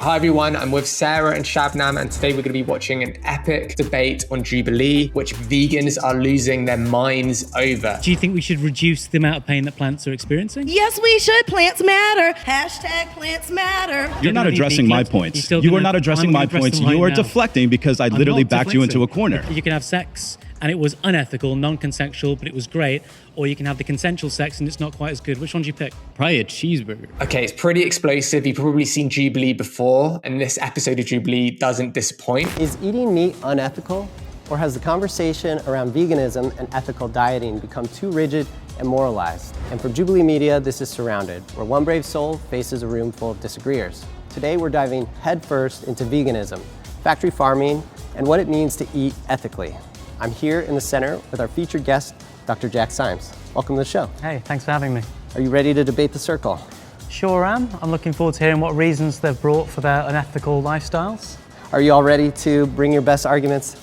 Hi everyone, I'm with Sarah and Shabnam, and today we're going to be watching an epic debate on Jubilee, which vegans are losing their minds over. Do you think we should reduce the amount of pain that plants are experiencing? Yes, we should. Plants matter. Hashtag plants matter. You're not addressing my points. You are not addressing my points. You are deflecting because I literally backed you into a corner. You can have sex and it was unethical, non-consensual, but it was great. Or you can have the consensual sex and it's not quite as good. Which one do you pick? Probably a cheeseburger. Okay, it's pretty explosive. You've probably seen Jubilee before, and this episode of Jubilee doesn't disappoint. Is eating meat unethical? Or has the conversation around veganism and ethical dieting become too rigid and moralized? And for Jubilee Media, this is Surrounded, where one brave soul faces a room full of disagreeers. Today, we're diving headfirst into veganism, factory farming, and what it means to eat ethically. I'm here in the center with our featured guest, Dr. Jack Symes. Welcome to the show. Hey, thanks for having me. Are you ready to debate the circle? Sure am. I'm looking forward to hearing what reasons they've brought for their unethical lifestyles. Are you all ready to bring your best arguments?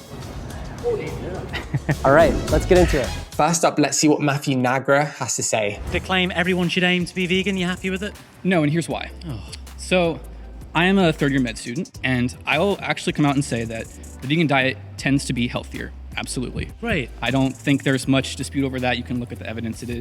All right, let's get into it. First up, let's see what Matthew Nagra has to say. To claim everyone should aim to be vegan, you happy with it? No, and here's why. So, I am a third-year med student, and I will actually come out and say that the vegan diet tends to be healthier. Absolutely. Right. I don't think there's much dispute over that. You can look at the evidence. It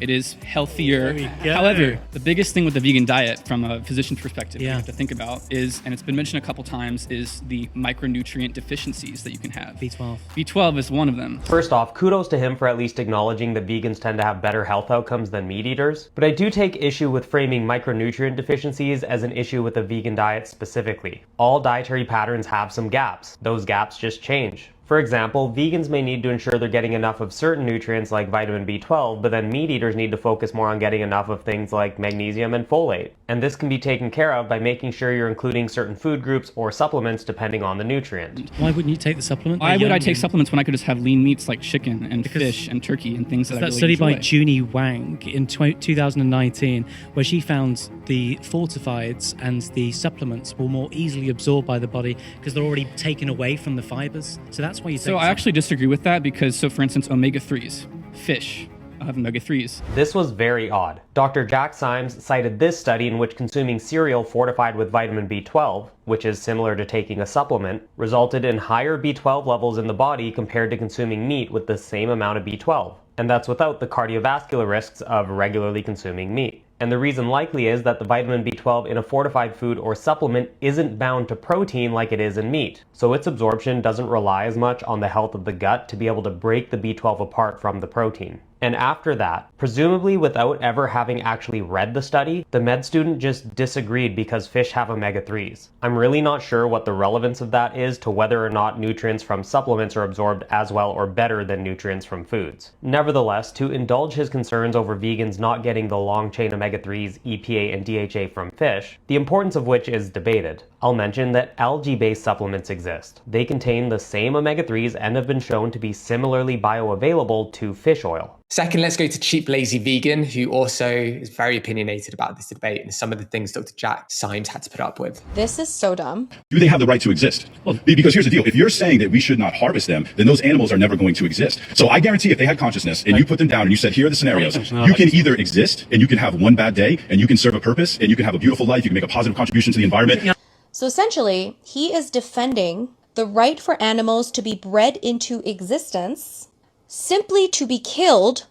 is healthier. There we go. However, the biggest thing with the vegan diet from a physician's perspective that you Yeah. have to think about is, and it's been mentioned a couple times, is the micronutrient deficiencies that you can have. B12. B12 is one of them. First off, kudos to him for at least acknowledging that vegans tend to have better health outcomes than meat eaters. But I do take issue with framing micronutrient deficiencies as an issue with the vegan diet specifically. All dietary patterns have some gaps. Those gaps just change. For example, vegans may need to ensure they're getting enough of certain nutrients like vitamin B12, but then meat eaters need to focus more on getting enough of things like magnesium and folate. And this can be taken care of by making sure you're including certain food groups or supplements depending on the nutrient. Why wouldn't you take the supplement? Why would I take supplements when I could just have lean meats like chicken and fish and turkey and things that I really study by enjoy? Junie Wang in 2019, where she found the fortifieds and the supplements were more easily absorbed by the body because they're already taken away from the fibers. So that's why you take So I actually disagree with that because, so for instance, omega-3s, fish have omega-3s. This was very odd. Dr. Jack Symes cited this study in which consuming cereal fortified with vitamin B12, which is similar to taking a supplement, resulted in higher B12 levels in the body compared to consuming meat with the same amount of B12. And that's without the cardiovascular risks of regularly consuming meat. And the reason likely is that the vitamin B12 in a fortified food or supplement isn't bound to protein like it is in meat. So its absorption doesn't rely as much on the health of the gut to be able to break the B12 apart from the protein. And after that, presumably without ever having actually read the study, the med student just disagreed because fish have omega-3s. I'm really not sure what the relevance of that is to whether or not nutrients from supplements are absorbed as well or better than nutrients from foods. Nevertheless, to indulge his concerns over vegans not getting the long-chain omega-3s, EPA, and DHA from fish, the importance of which is debated, I'll mention that algae-based supplements exist. They contain the same omega-3s and have been shown to be similarly bioavailable to fish oil. Second, let's go to Cheap Lazy Vegan, who also is very opinionated about this debate and some of the things Dr. Jack Symes had to put up with. This is so dumb. Do they have the right to exist? Because here's the deal. If you're saying that we should not harvest them, then those animals are never going to exist. So I guarantee if they had consciousness and you put them down and you said, here are the scenarios, you can either exist and you can have one bad day and you can serve a purpose and you can have a beautiful life, you can make a positive contribution to the environment. So essentially, he is defending the right for animals to be bred into existence simply to be killed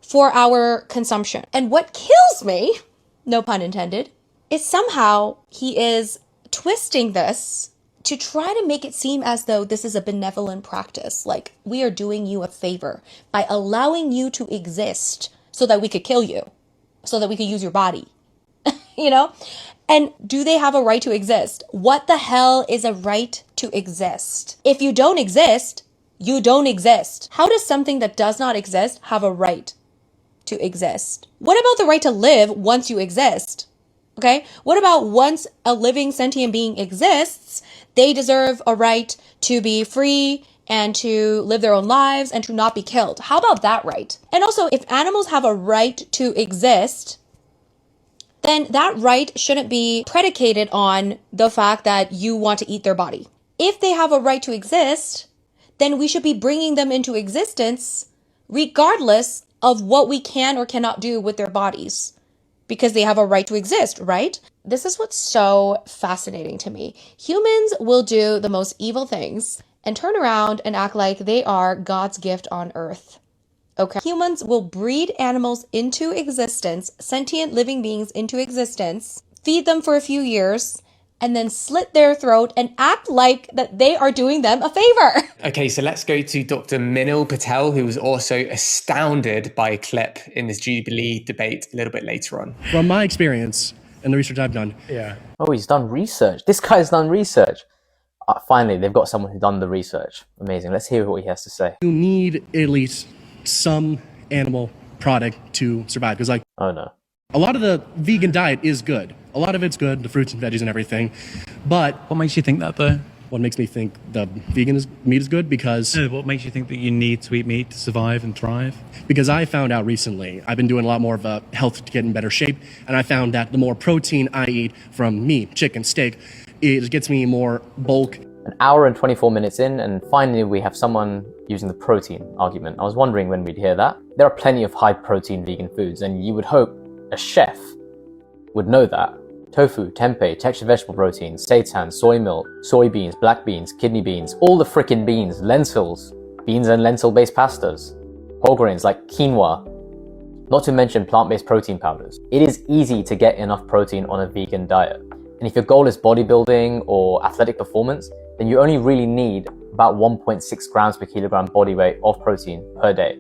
for our consumption. And what kills me, no pun intended, is somehow he is twisting this to try to make it seem as though this is a benevolent practice. Like we are doing you a favor by allowing you to exist so that we could kill you, so that we could use your body, you know? And do they have a right to exist? What the hell is a right to exist? If you don't exist, you don't exist. How does something that does not exist have a right to exist? What about the right to live once you exist? Okay? What about once a living sentient being exists, they deserve a right to be free and to live their own lives and to not be killed? How about that right? And also, if animals have a right to exist, then that right shouldn't be predicated on the fact that you want to eat their body. If they have a right to exist, then we should be bringing them into existence regardless of what we can or cannot do with their bodies. because they have a right to exist, right? This is what's so fascinating to me. Humans will do the most evil things and turn around and act like they are God's gift on earth. Okay. Humans will breed animals into existence, sentient living beings into existence, feed them for a few years, and then slit their throat and act like that they are doing them a favor. Okay, so let's go to Dr. Minil Patel, who was also astounded by a clip in this Jubilee debate a little bit later on. From my experience and the research I've done. Yeah. Oh, he's done research. This guy's done research. Finally, they've got someone who's done the research. Amazing. Let's hear what he has to say. You need at least some animal product to survive. Because, like, oh no, a lot of the vegan diet is good. A lot of it's good, the fruits and veggies and everything. But what makes you think that, though? What makes me think the vegan meat is good? Because what makes you think that you need to eat meat to survive and thrive? Because I found out recently, I've been doing a lot more of a health to get in better shape, and I found that the more protein I eat from meat, chicken, steak, it gets me more bulk. An hour and 24 minutes in, and finally we have someone using the protein argument. I was wondering when we'd hear that. There are plenty of high protein vegan foods, and you would hope a chef would know that. Tofu, tempeh, textured vegetable proteins, seitan, soy milk, soybeans, black beans, kidney beans, all the frickin' beans, lentils, beans and lentil-based pastas, whole grains like quinoa, not to mention plant-based protein powders. It is easy to get enough protein on a vegan diet. And if your goal is bodybuilding or athletic performance, then you only really need about 1.6 grams per kilogram body weight of protein per day.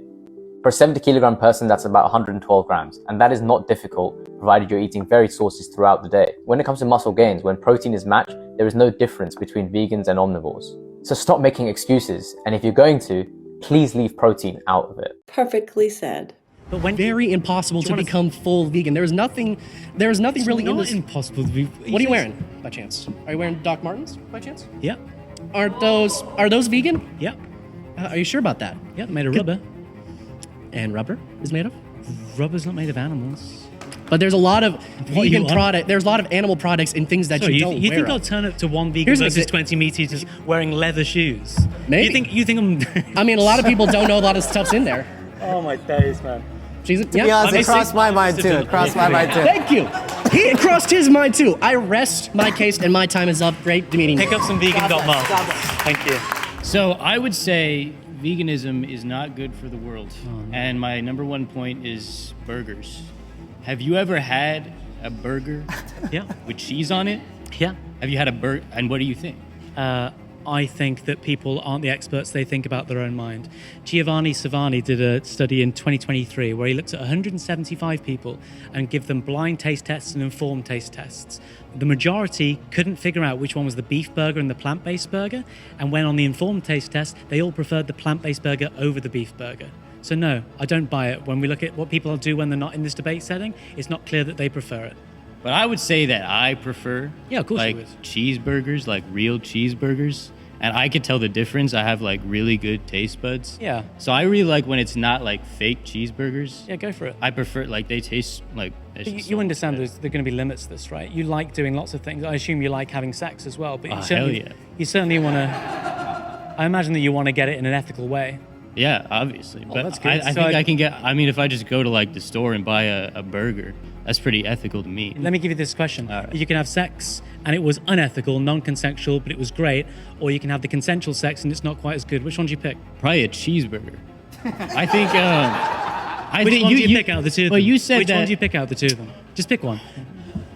For a 70 kilogram person, that's about 112 grams. And that is not difficult, provided you're eating varied sources throughout the day. When it comes to muscle gains, when protein is matched, there is no difference between vegans and omnivores. So stop making excuses. And if you're going to, please leave protein out of it. Perfectly said. But when very impossible to become full vegan. There's nothing really in this. Impossible to be. What are you wearing by chance? Are you wearing Doc Martens by chance? Yeah. Are those vegan? Yeah. Are you sure about that? Yeah, made of rubber. And rubber is made of? Rubber's not made of animals. But there's a lot of vegan product. There's a lot of animal products and things that you don't wear. You think I'll turn up to one vegan versus 20 meat eaters wearing leather shoes? Maybe. You think I'm? I mean, a lot of people don't know a lot of stuff's in there. Oh my days, man. To be honest, it crossed my mind too. Thank you. He crossed his mind too. I rest my case and my time is up. Great meeting you. Pick up some vegan Dot Martens. Thank you. So I would say veganism is not good for the world. And my number one point is burgers. Have you ever had a burger with cheese on it? Yeah. Have you had a burger? And what do you think? I think that people aren't the experts they think about their own mind. Giovanni Savani did a study in 2023 where he looked at 175 people and give them blind taste tests and informed taste tests. The majority couldn't figure out which one was the beef burger and the plant-based burger, and when on the informed taste test, they all preferred the plant-based burger over the beef burger. So no, I don't buy it. When we look at what people do when they're not in this debate setting, it's not clear that they prefer it. But I would say that I prefer cheeseburgers, like real cheeseburgers. And I could tell the difference. I have like really good taste buds. Yeah. So I really like when it's not like fake cheeseburgers. Yeah, go for it. I prefer like they taste like. You understand there are going to be limits to this, right? You like doing lots of things. I assume you like having sex as well. But you certainly want to. I imagine that you want to get it in an ethical way. Yeah, obviously. Oh, but that's good. I think I can get. I mean, if I just go to like the store and buy a burger, that's pretty ethical to me. Let me give you this question. Right. You can have sex and it was unethical, non-consensual, but it was great. Or you can have the consensual sex and it's not quite as good. Which one do you pick? Probably a cheeseburger. I think. Which one do you pick out of the two of them? Well, you said Which one do you pick out of the two of them? Just pick one.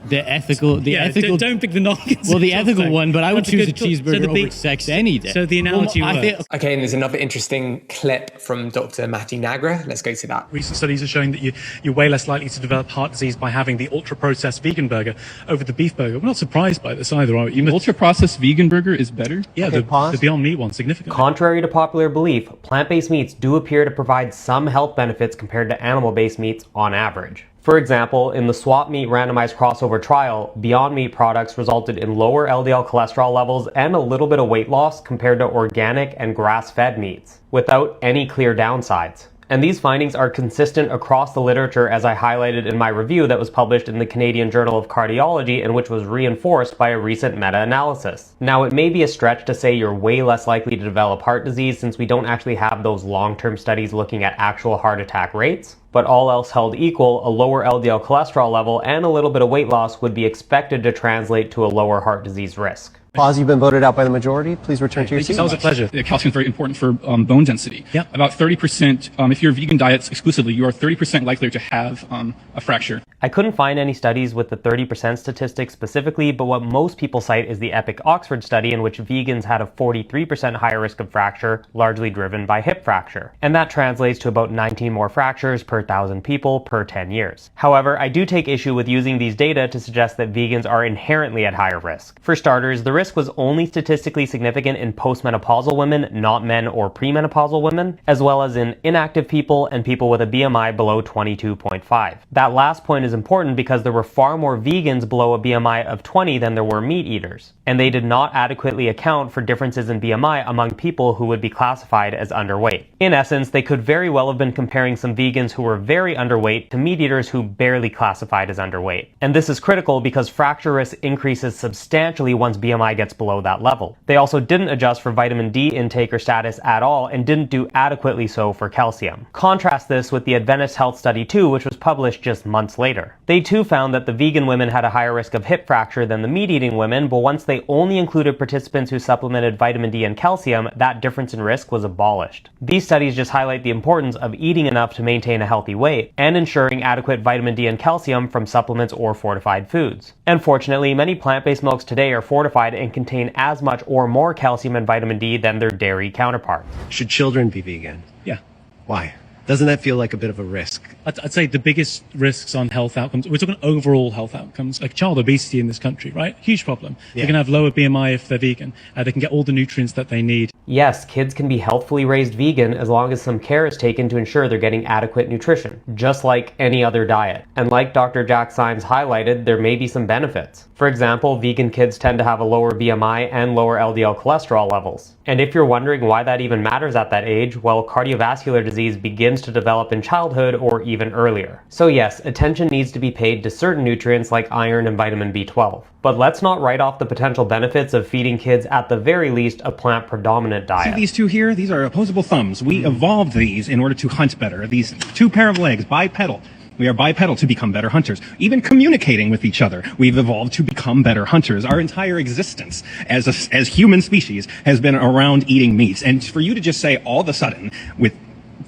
The ethical. Don't pick the non-consensual. Well, the ethical one, but I would choose a cheeseburger over big sex any day. So the analogy works. Okay, and there's another interesting clip from Dr. Matthew Nagra. Let's go to that. Recent studies are showing that you're way less likely to develop heart disease by having the ultra-processed vegan burger over the beef burger. We're not surprised by this either, are we? Ultra-processed vegan burger is better? Yeah, the Beyond Meat one, significantly. Contrary to popular belief, plant-based meats do appear to provide some health benefits compared to animal-based meats on average. For example, in the swap meat randomized crossover trial, Beyond Meat products resulted in lower LDL cholesterol levels and a little bit of weight loss compared to organic and grass-fed meats, without any clear downsides. And these findings are consistent across the literature, as I highlighted in my review that was published in the Canadian Journal of Cardiology and which was reinforced by a recent meta-analysis. Now, it may be a stretch to say you're way less likely to develop heart disease since we don't actually have those long-term studies looking at actual heart attack rates, but all else held equal, a lower LDL cholesterol level and a little bit of weight loss would be expected to translate to a lower heart disease risk. Pause, you've been voted out by the majority. Please return to your seat. That was a pleasure. Calcium is very important for bone density. Yep. About 30%, if you're vegan diets exclusively, you are 30% likelier to have a fracture. I couldn't find any studies with the 30% statistic specifically, but what most people cite is the EPIC Oxford study in which vegans had a 43% higher risk of fracture, largely driven by hip fracture. And that translates to about 19 more fractures per 1,000 people per 10 years. However, I do take issue with using these data to suggest that vegans are inherently at higher risk. For starters, the risk was only statistically significant in postmenopausal women, not men or premenopausal women, as well as in inactive people and people with a BMI below 22.5. That last point is important because there were far more vegans below a BMI of 20 than there were meat eaters, and they did not adequately account for differences in BMI among people who would be classified as underweight. In essence, they could very well have been comparing some vegans who were very underweight to meat eaters who barely classified as underweight. And this is critical because fracture risk increases substantially once BMI gets below that level. They also didn't adjust for vitamin D intake or status at all and didn't do adequately so for calcium. Contrast this with the Adventist Health Study 2, which was published just months later. They too found that the vegan women had a higher risk of hip fracture than the meat-eating women, but once they only included participants who supplemented vitamin D and calcium, that difference in risk was abolished. These studies just highlight the importance of eating enough to maintain a healthy weight and ensuring adequate vitamin D and calcium from supplements or fortified foods. And fortunately, many plant-based milks today are fortified and contain as much or more calcium and vitamin D than their dairy counterparts. Should children be vegan? Yeah. Why? Doesn't that feel like a bit of a risk? I'd say the biggest risks on health outcomes, we're talking overall health outcomes, like child obesity in this country, right? Huge problem. Yeah. They can have lower BMI if they're vegan. They can get all the nutrients that they need. Yes, kids can be healthfully raised vegan as long as some care is taken to ensure they're getting adequate nutrition, just like any other diet. And like Dr. Jack Symes highlighted, there may be some benefits. For example, vegan kids tend to have a lower BMI and lower LDL cholesterol levels. And if you're wondering why that even matters at that age, well, cardiovascular disease begins to develop in childhood or even earlier. So yes, attention needs to be paid to certain nutrients like iron and vitamin B12. But let's not write off the potential benefits of feeding kids at the very least a plant-predominant diet. See these two here? These are opposable thumbs. We evolved these in order to hunt better. These two pair of legs, bipedal. We are bipedal to become better hunters. Even communicating with each other, we've evolved to become better hunters. Our entire existence as human species has been around eating meats. And for you to just say all of a sudden,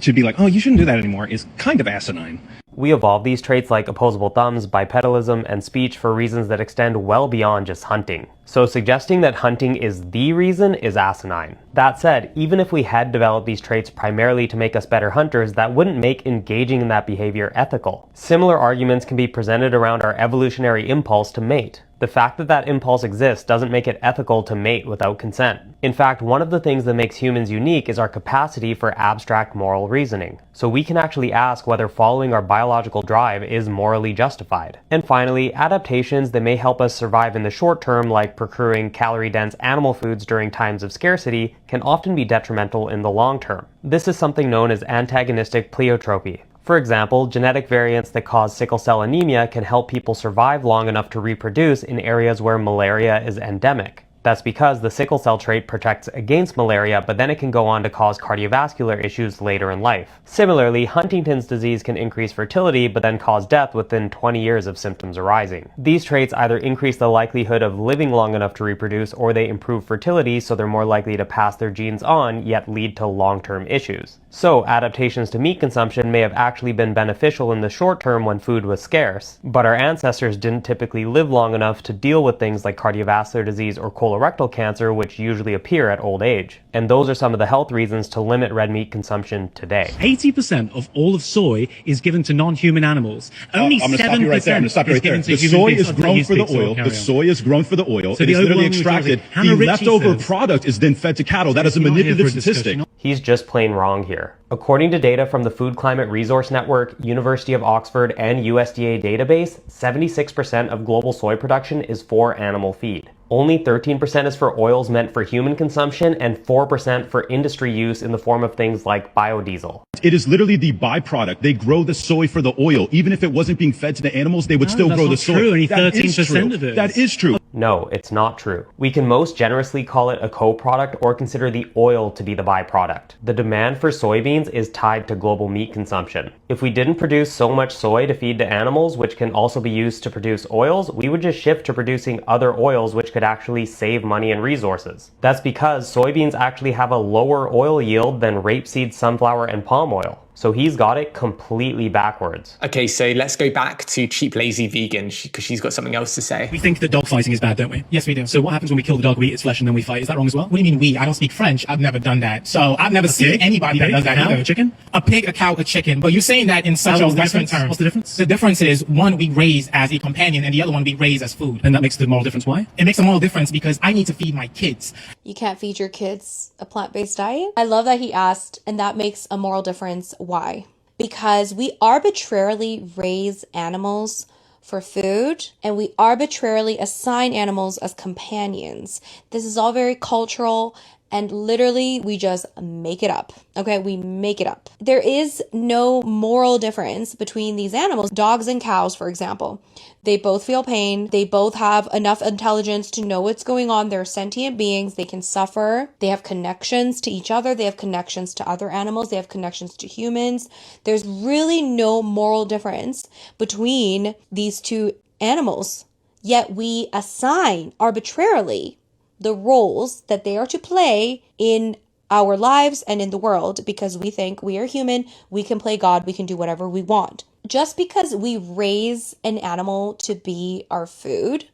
to be like, oh, you shouldn't do that anymore, is kind of asinine. We evolved these traits like opposable thumbs, bipedalism, and speech for reasons that extend well beyond just hunting. So suggesting that hunting is the reason is asinine. That said, even if we had developed these traits primarily to make us better hunters, that wouldn't make engaging in that behavior ethical. Similar arguments can be presented around our evolutionary impulse to mate. The fact that that impulse exists doesn't make it ethical to mate without consent. In fact, one of the things that makes humans unique is our capacity for abstract moral reasoning. So we can actually ask whether following our biological drive is morally justified. And finally, adaptations that may help us survive in the short term, like procuring calorie-dense animal foods during times of scarcity, can often be detrimental in the long term. This is something known as antagonistic pleiotropy. For example, genetic variants that cause sickle cell anemia can help people survive long enough to reproduce in areas where malaria is endemic. That's because the sickle cell trait protects against malaria, but then it can go on to cause cardiovascular issues later in life. Similarly, Huntington's disease can increase fertility, but then cause death within 20 years of symptoms arising. These traits either increase the likelihood of living long enough to reproduce, or they improve fertility so they're more likely to pass their genes on, yet lead to long-term issues. So, adaptations to meat consumption may have actually been beneficial in the short term when food was scarce, but our ancestors didn't typically live long enough to deal with things like cardiovascular disease or colorectal cancer, which usually appear at old age. And those are some of the health reasons to limit red meat consumption today. 80% of all of soy is given to non-human animals. Only 7% I'm going to stop you right there. The soy is grown for the oil. The soy is grown for the oil. It is literally extracted. The leftover product is then fed to cattle. That is a manipulative statistic. He's just plain wrong here. According to data from the Food Climate Resource Network, University of Oxford, and USDA database, 76% of global soy production is for animal feed. Only 13% is for oils meant for human consumption and 4% for industry use in the form of things like biodiesel. It is literally the byproduct. They grow the soy for the oil. Even if it wasn't being fed to the animals, they would still grow the soy. True. Only That is 13% true. of it. That is true. No, it's not true. We can most generously call it a co-product or consider the oil to be the byproduct. The demand for soybeans is tied to global meat consumption. If we didn't produce so much soy to feed to animals, which can also be used to produce oils, we would just shift to producing other oils which could actually save money and resources. That's because soybeans actually have a lower oil yield than rapeseed, sunflower, and palm oil. So he's got it completely backwards. Okay, so let's go back to Cheap Lazy Vegan, because she's got something else to say. We think that dog fighting is bad, don't we? Yes, we do. So what happens when we kill the dog, we eat its flesh, and then we fight? Is that wrong as well? What do you mean we? I don't speak French. I've never done that. So I've never seen anybody that does that either. A chicken? A pig, a cow, a chicken. But you're saying that in such a different terms. What's the difference? The difference is one we raise as a companion, and the other one we raise as food. And that makes the moral difference. Why? It makes a moral difference because I need to feed my kids. You can't feed your kids a plant-based diet? I love that he asked, and that makes a moral difference. Why? Because we arbitrarily raise animals for food and we arbitrarily assign animals as companions. This is all very cultural and literally we just make it up. Okay, we make it up. There is no moral difference between these animals. Dogs and cows, for example, they both feel pain. They both have enough intelligence to know what's going on. They're sentient beings. They can suffer. They have connections to each other. They have connections to other animals. They have connections to humans. There's really no moral difference between these two animals. Yet we assign arbitrarily the roles that they are to play in our lives and in the world because we think we are human, we can play God, we can do whatever we want. Just because we raise an animal to be our food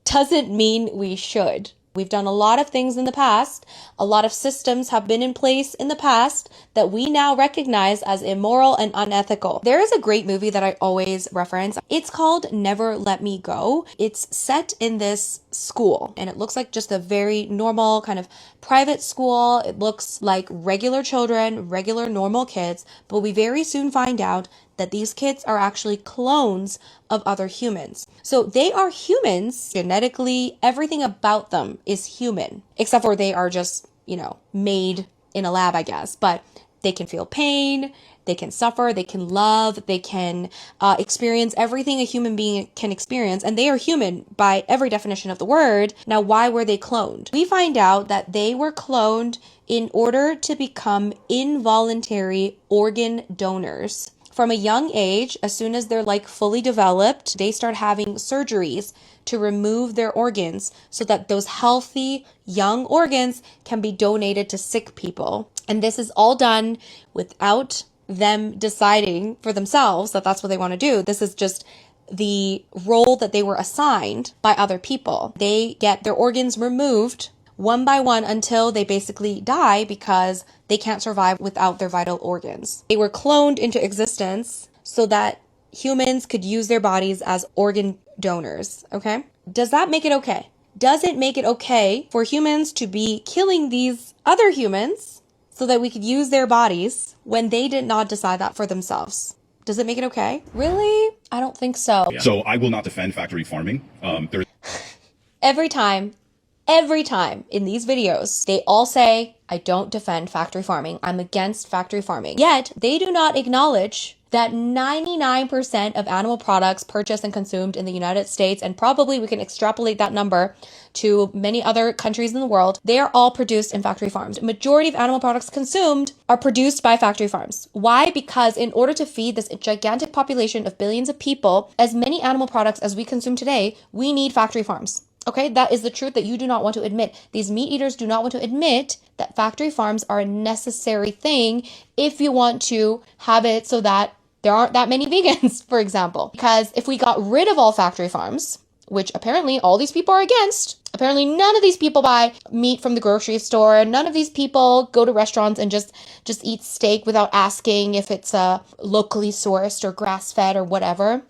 doesn't mean we should. We've done a lot of things in the past. A lot of systems have been in place in the past that we now recognize as immoral and unethical. There is a great movie that I always reference. It's called Never Let Me Go. It's set in this school and it looks like just a very normal kind of private school. It looks like regular children, regular normal kids, but we very soon find out that these kids are actually clones of other humans. So they are humans genetically, everything about them is human, except for they are just, made in a lab, I guess, but they can feel pain, they can suffer, they can love, they can experience everything a human being can experience, and they are human by every definition of the word. Now, why were they cloned? We find out that they were cloned in order to become involuntary organ donors. From a young age, as soon as they're fully developed, they start having surgeries to remove their organs so that those healthy young organs can be donated to sick people. And this is all done without them deciding for themselves that that's what they want to do. This is just the role that they were assigned by other people. They get their organs removed one by one until they basically die because they can't survive without their vital organs. They were cloned into existence so that humans could use their bodies as organ donors, okay? Does that make it okay? Does it make it okay for humans to be killing these other humans so that we could use their bodies when they did not decide that for themselves? Does it make it okay? Really? I don't think so. So I will not defend factory farming. Every time in these videos, they all say, I don't defend factory farming. I'm against factory farming. Yet, they do not acknowledge that 99% of animal products purchased and consumed in the United States, and probably we can extrapolate that number to many other countries in the world, they are all produced in factory farms. The majority of animal products consumed are produced by factory farms. Why? Because in order to feed this gigantic population of billions of people, as many animal products as we consume today, we need factory farms. Okay, that is the truth that you do not want to admit. These meat eaters do not want to admit that factory farms are a necessary thing if you want to have it so that there aren't that many vegans, for example. Because if we got rid of all factory farms, which apparently all these people are against, apparently none of these people buy meat from the grocery store, none of these people go to restaurants and just eat steak without asking if it's locally sourced or grass-fed or whatever.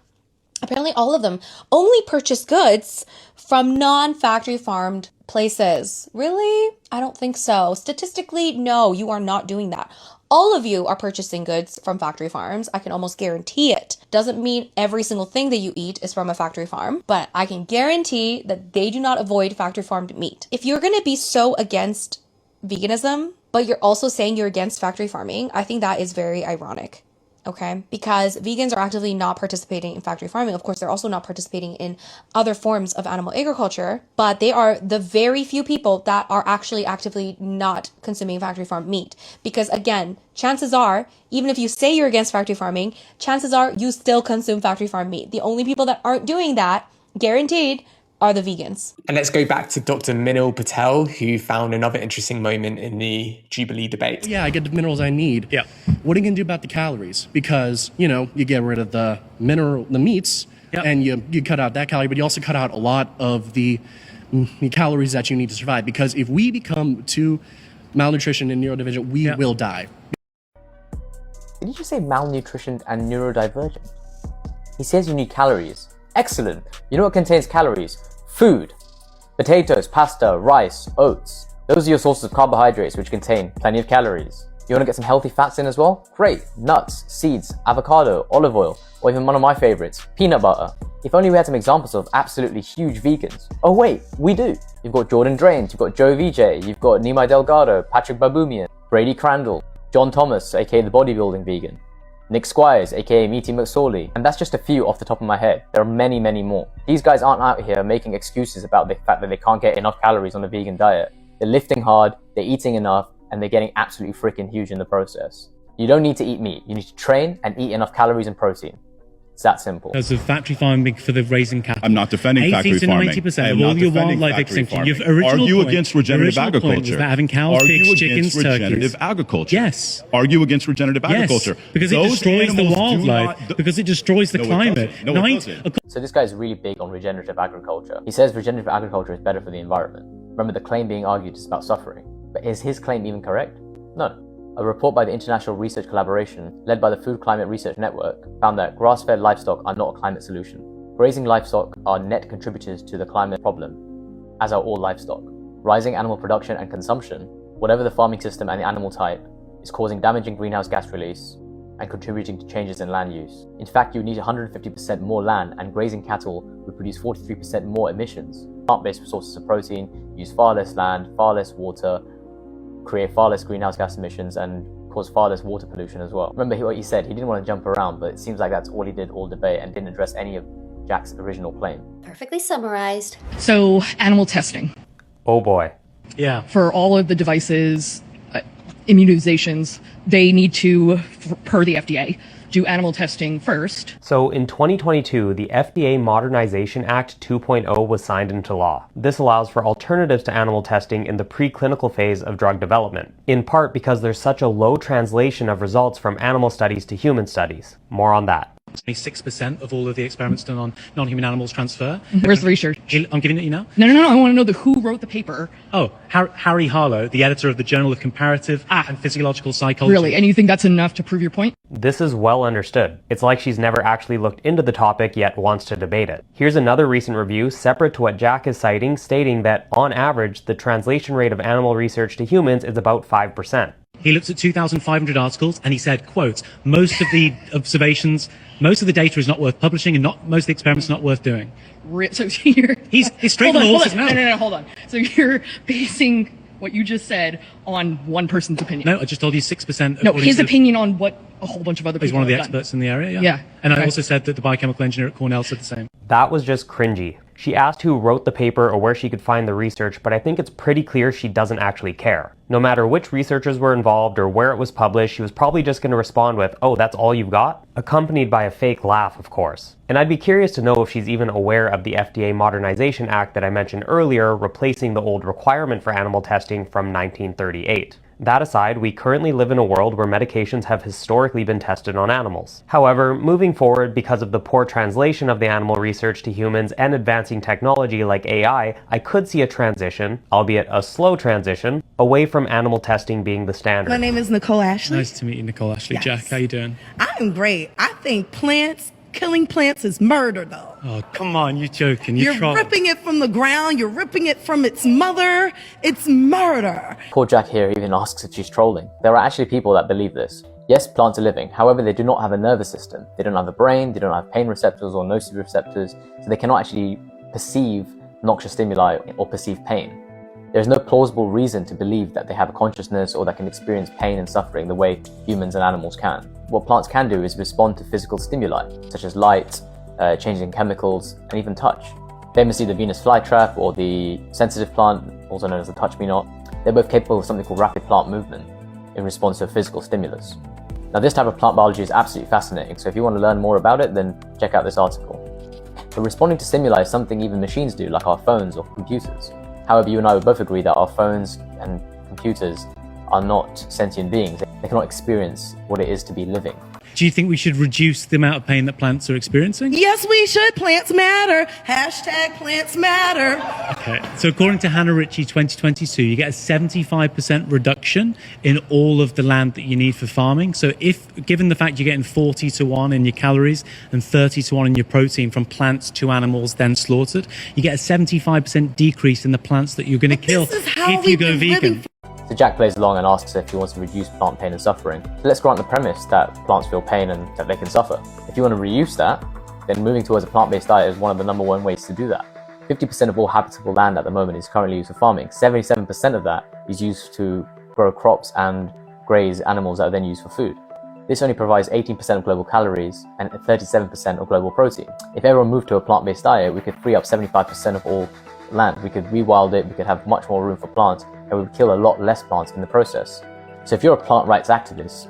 Apparently all of them only purchase goods from non-factory farmed places. Really? I don't think so. Statistically, no, you are not doing that. all of you are purchasing goods from factory farms. I can almost guarantee it. Doesn't mean every single thing that you eat is from a factory farm, but I can guarantee that they do not avoid factory farmed meat. If you're going to be so against veganism, but you're also saying you're against factory farming, I think that is very ironic. Okay, because vegans are actively not participating in factory farming. Of course, they're also not participating in other forms of animal agriculture, but they are the very few people that are actually actively not consuming factory farmed meat. Because again, chances are, even if you say you're against factory farming, chances are you still consume factory farmed meat. The only people that aren't doing that, guaranteed, are the vegans. And let's go back to Dr. Minal Patel, who found another interesting moment in the Jubilee debate. Yeah, I get the minerals I need. Yeah. What are you going to do about the calories? Because, you get rid of the meats, and you cut out that calorie, but you also cut out a lot of the calories that you need to survive. Because if we become too malnutrition and neurodivergent, we will die. Did you just say malnutrition and neurodivergent? He says you need calories. Excellent. You know what contains calories? Food. Potatoes, pasta, rice, oats. Those are your sources of carbohydrates, which contain plenty of calories. You want to get some healthy fats in as well? Great. Nuts, seeds, avocado, olive oil, or even one of my favorites, peanut butter. If only we had some examples of absolutely huge vegans. Oh wait, we do. You've got Jordan Drains, you've got Joe VJ, you've got Nimai Delgado, Patrick Baboumian, Brady Crandall, John Thomas, aka the bodybuilding vegan, Nick Squires, aka Meaty McSorley, and that's just a few off the top of my head. There are many, many more. These guys aren't out here making excuses about the fact that they can't get enough calories on a vegan diet. They're lifting hard, they're eating enough, and they're getting absolutely freaking huge in the process. You don't need to eat meat. You need to train and eat enough calories and protein. It's that simple. Because of factory farming for the raising cattle. I'm not defending factory farming. 80% of all your wildlife extinction. Your original Argue point, against regenerative your original point was agriculture. that having cows, Argue pigs, against chickens, regenerative turkeys. agriculture. Yes. Argue against regenerative agriculture. Because it Those destroys the animals do wildlife. not- Because it destroys the No, it climate. doesn't. No, it doesn't. So this guy's really big on regenerative agriculture. He says regenerative agriculture is better for the environment. Remember, the claim being argued is about suffering. But is his claim even correct? No. A report by the International Research Collaboration, led by the Food Climate Research Network, found that grass-fed livestock are not a climate solution. Grazing livestock are net contributors to the climate problem, as are all livestock. Rising animal production and consumption, whatever the farming system and the animal type, is causing damaging greenhouse gas release and contributing to changes in land use. In fact, you need 150% more land, and grazing cattle would produce 43% more emissions. Plant-based sources of protein use far less land, far less water, create far less greenhouse gas emissions, and cause far less water pollution as well. Remember what he said, he didn't want to jump around, but it seems like that's all he did all debate and didn't address any of Jack's original claim. Perfectly summarized. So, animal testing. Oh boy. Yeah. For all of the devices, immunizations, they need to, per the FDA, do animal testing first. So in 2022, the FDA Modernization Act 2.0 was signed into law. This allows for alternatives to animal testing in the preclinical phase of drug development, in part because there's such a low translation of results from animal studies to human studies. More on that. 26% of all of the experiments done on non-human animals transfer. Where's the research? I'm giving it you now. No, I want to know who wrote the paper. Oh, Harry Harlow, the editor of the Journal of Comparative and Physiological Psychology. Really? And you think that's enough to prove your point? This is well understood. It's like she's never actually looked into the topic yet wants to debate it. Here's another recent review separate to what Jack is citing, stating that on average, the translation rate of animal research to humans is about 5%. He looked at 2,500 articles and he said, quote, most of the observations, most of the data is not worth publishing and most of the experiments are not worth doing. So you're... He's straight from the horse's mouth. No, hold on. So you're basing what you just said on one person's opinion. No, I just told you 6%. No, his opinion on what a whole bunch of other people He's one of the have done. experts in the area, yeah. Yeah. And I Okay. also said that the biochemical engineer at Cornell said the same. That was just cringy. She asked who wrote the paper or where she could find the research, but I think it's pretty clear she doesn't actually care. No matter which researchers were involved or where it was published, she was probably just going to respond with, "Oh, that's all you've got?" Accompanied by a fake laugh, of course. And I'd be curious to know if she's even aware of the FDA Modernization Act that I mentioned earlier, replacing the old requirement for animal testing from 1938. That aside, we currently live in a world where medications have historically been tested on animals. However, moving forward, because of the poor translation of the animal research to humans and advancing technology like AI, I could see a transition, albeit a slow transition, away from animal testing being the standard. My name is Nicole Ashley. Nice to meet you, Nicole Ashley. Yes. Jack, how you doing? I'm great. I think plants Killing plants is murder, though. Oh, come on, you're joking. You're ripping it from the ground. You're ripping it from its mother. It's murder. Poor Jack here even asks if she's trolling. There are actually people that believe this. Yes, plants are living. However, they do not have a nervous system. They don't have a brain, they don't have pain receptors or nociceptors, so they cannot actually perceive noxious stimuli or perceive pain. There is no plausible reason to believe that they have a consciousness or that can experience pain and suffering the way humans and animals can. What plants can do is respond to physical stimuli, such as light, changing chemicals, and even touch. Famously, the Venus flytrap or the sensitive plant, also known as the touch-me-not, they're both capable of something called rapid plant movement in response to a physical stimulus. Now, this type of plant biology is absolutely fascinating, so if you want to learn more about it, then check out this article. But responding to stimuli is something even machines do, like our phones or computers. However, you and I would both agree that our phones and computers are not sentient beings. They cannot experience what it is to be living. Do you think we should reduce the amount of pain that plants are experiencing? Yes, we should. Plants matter. Hashtag plants matter. Okay, so according to Hannah Ritchie 2022, you get a 75% reduction in all of the land that you need for farming. So if, given the fact you're getting 40 to 1 in your calories and 30 to 1 in your protein from plants to animals then slaughtered, you get a 75% decrease in the plants that you're going to kill if you go vegan. So Jack plays along and asks if he wants to reduce plant pain and suffering. So let's grant the premise that plants feel pain and that they can suffer. If you want to reduce that, then moving towards a plant-based diet is one of the #1 ways to do that. 50% of all habitable land at the moment is currently used for farming. 77% of that is used to grow crops and graze animals that are then used for food. This only provides 18% of global calories and 37% of global protein. If everyone moved to a plant-based diet, we could free up 75% of all land. We could rewild it, we could have much more room for plants, and we would kill a lot less plants in the process. So if you're a plant rights activist,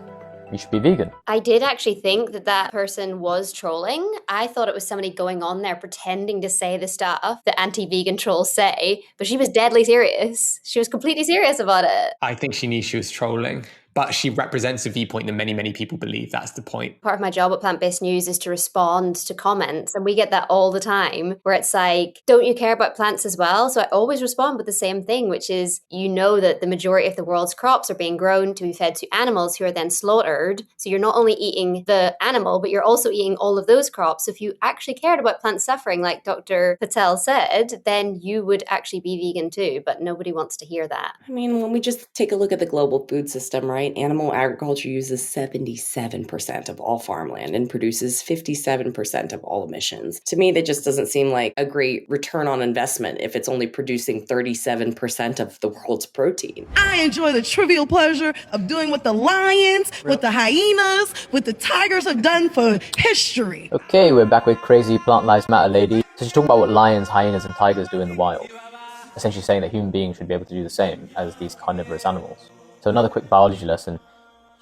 you should be vegan. I did actually think that that person was trolling. I thought it was somebody going on there pretending to say the stuff that anti-vegan trolls say, but she was deadly serious. She was completely serious about it. I think she knew she was trolling, but she represents a viewpoint that many people believe. That's the point. Part of my job at Plant-Based News is to respond to comments, and we get that all the time, where it's like, don't you care about plants as well? So I always respond with the same thing, which is, you know that the majority of the world's crops are being grown to be fed to animals who are then slaughtered. So you're not only eating the animal, but you're also eating all of those crops. So if you actually cared about plant suffering, like Dr. Patel said, then you would actually be vegan too, but nobody wants to hear that. I mean, when we just take a look at the global food system, right? Animal agriculture uses 77% of all farmland and produces 57% of all emissions. To me, that just doesn't seem like a great return on investment if it's only producing 37% of the world's protein. I enjoy the trivial pleasure of doing what the lions, what the hyenas, what the tigers have done for history. Okay, we're back with crazy Plant Lives Matter lady. So she's talking about what lions, hyenas, and tigers do in the wild. Essentially saying that human beings should be able to do the same as these carnivorous animals. So another quick biology lesson.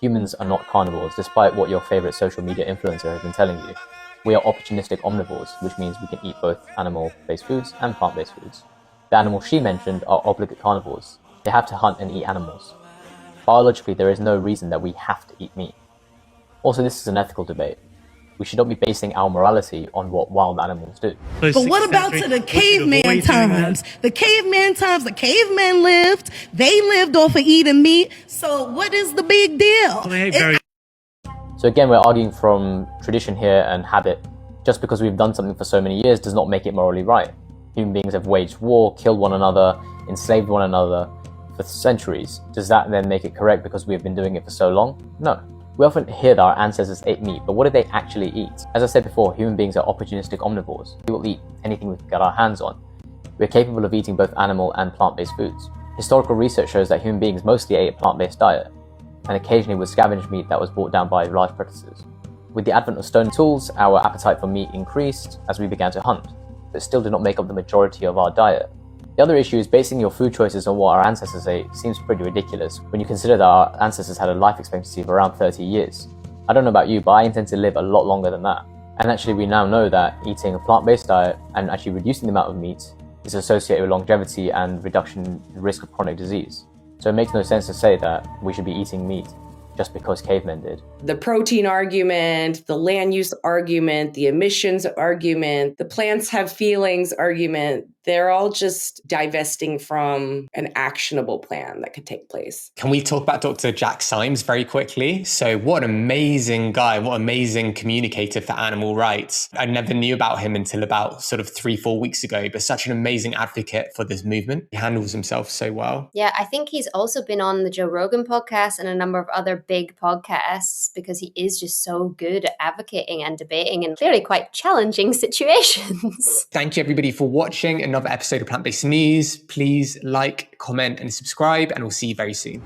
Humans are not carnivores, despite what your favorite social media influencer has been telling you. We are opportunistic omnivores, which means we can eat both animal-based foods and plant-based foods. The animals she mentioned are obligate carnivores. They have to hunt and eat animals. Biologically, there is no reason that we have to eat meat. Also, this is an ethical debate. We should not be basing our morality on what wild animals do. But what about to the caveman times? The cavemen lived. They lived off of eating meat. So what is the big deal? So again, we're arguing from tradition here and habit. Just because we've done something for so many years does not make it morally right. Human beings have waged war, killed one another, enslaved one another for centuries. Does that then make it correct because we have been doing it for so long? No. We often hear that our ancestors ate meat, but what did they actually eat? As I said before, human beings are opportunistic omnivores. We will eat anything we can get our hands on. We are capable of eating both animal and plant-based foods. Historical research shows that human beings mostly ate a plant-based diet, and occasionally would scavenge meat that was brought down by large predators. With the advent of stone tools, our appetite for meat increased as we began to hunt, but still did not make up the majority of our diet. The other issue is basing your food choices on what our ancestors ate seems pretty ridiculous when you consider that our ancestors had a life expectancy of around 30 years. I don't know about you, but I intend to live a lot longer than that. And actually we now know that eating a plant-based diet and actually reducing the amount of meat is associated with longevity and reduction in risk of chronic disease. So it makes no sense to say that we should be eating meat just because cavemen did. The protein argument, the land use argument, the emissions argument, the plants have feelings argument, They're all just divesting from an actionable plan that could take place. Can we talk about Dr. Jack Symes very quickly? So what an amazing guy, what an amazing communicator for animal rights. I never knew about him until about sort of 3-4 weeks ago, but such an amazing advocate for this movement. He handles himself so well. Yeah, I think he's also been on the Joe Rogan podcast and a number of other big podcasts because he is just so good at advocating and debating in clearly quite challenging situations. Thank you everybody for watching another episode of Plant-Based News. Please like, comment, and subscribe, and we'll see you very soon.